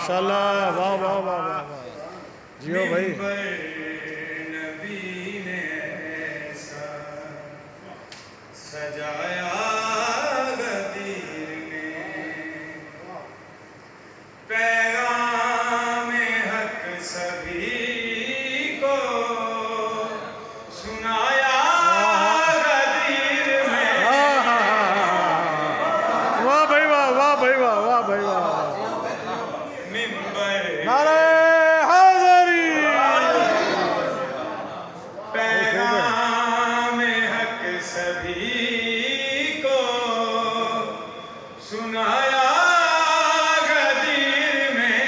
ماشاءاللہ، واہ واہ واہ واہ واہ، جیو بھائی. نبی نے ایسا سجایا غدیر نے، پیغام حق سبھی کو سنایا غدیر میں. واہ بھائی واہ، واہ بھائی واہ، واہ بھائی واہ. ممبر نعرہ حیدری. پیغام حق سبھی کو سنایا غدیر میں،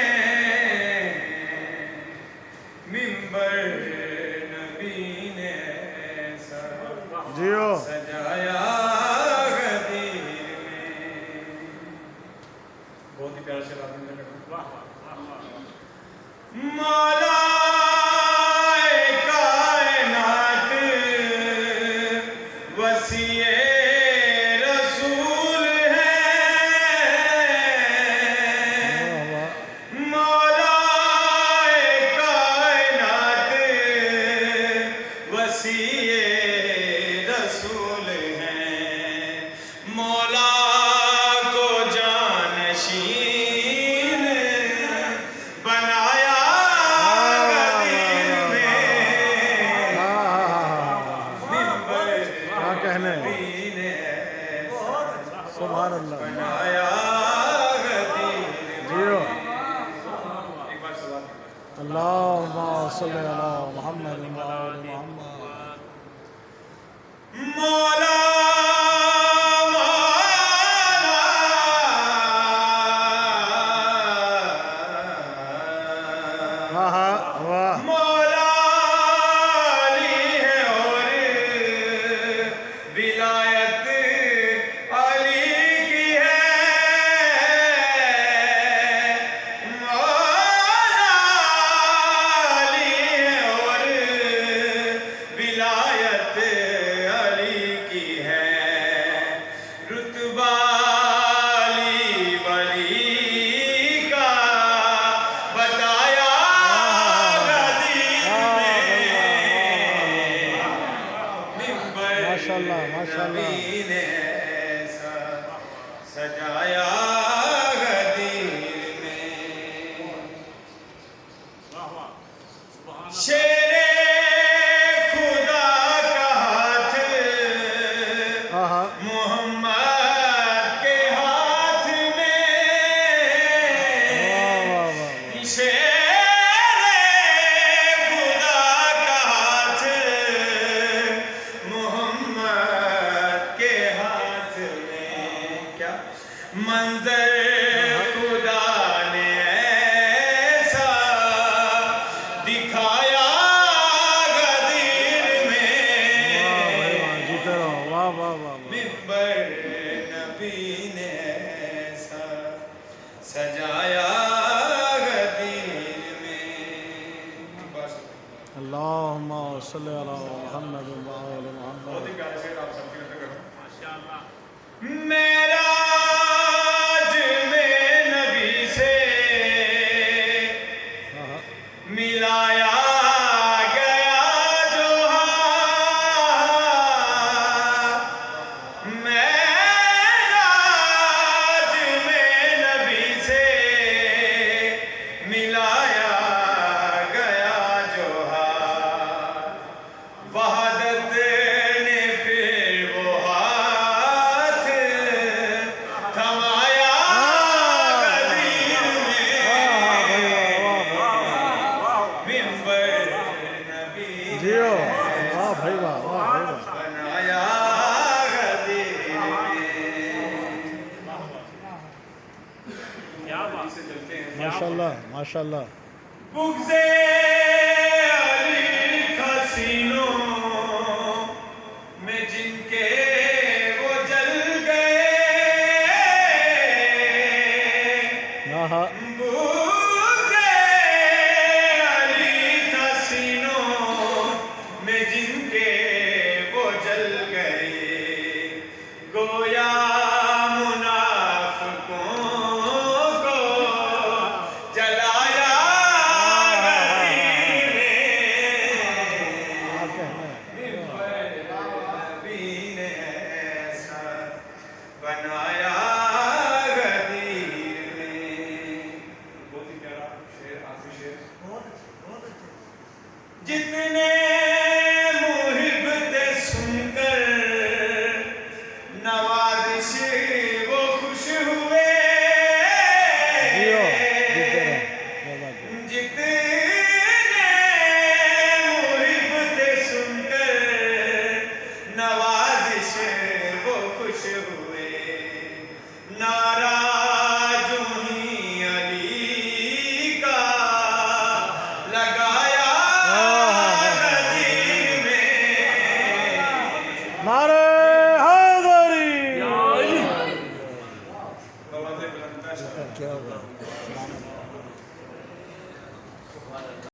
ممبر نبی نے ایسا جیو. سجایا غدیر میں. بہت ہی پیارا شعر آپ نے لگا. مولا کائنات وسیع رسول ہے، مولا کائنات وسیع رسول ہے، مولا کو جانشین بنایا غدیر میں، ممبر کیا کہنے. نبی نے ایسا سبحان اللہ. بنایا غدیر جیو. میں. ایک بار سوال اللہم صلی علی محمد و آل محمد. مولا واہ واہ. مولا علی ہے اور ولایت علی کی ہے، مولا علی ہے اور ولایت علی کی ہے، رتبہ علی ولی کا بتایا غدیر میں، ممبر ماشاءاللہ، ماشاءاللہ. نبی نے ایسا سجایا غدیر میں. شیر خدا کا ہاتھ محمد کے ہاتھ میں، شیر خدا کا ہاتھ محمد کے ہاتھ میں، کیا منظر خدا نے ایسا دکھایا غدیر میں، جیتے رہو. واہ واہ واہ. ممبر نبی نے ایسا سجایا غدیر میں. اللہم صلی علی محمد و آل محمد. بہت ہی پیارے شعر آپ سب کی نظر کرتا ہوں. معراج میں نبی سے ملایا گیا جو ہاتھ، معراج میں نبی سے ملایا گیا جو ہاتھ، وحدت نے پھر وہ ہاتھ تھمایا غدیر میں، ممبر نبی نے جیو. واہ بھائی واہ، واہ بھائی واہ. بنایا غدیر میں. سے چلتے ہیں. ماشاءاللہ، ماشاءاللہ. بغض علی تھا سینوں میں جن کے وہ جل گئے، بغض علی تھا سینوں میں جن کے وہ جل گئے، گویا منافقوں کو جلا جتنے محب تھے سن کر نوازش وہ خوش ہوئے جتنے محب تھے سن کر نوازش وہ خوش ہوئے نعرہ جو ہی علی کا لگایا غدیر میں نعرہ حیدری کیا ہوگا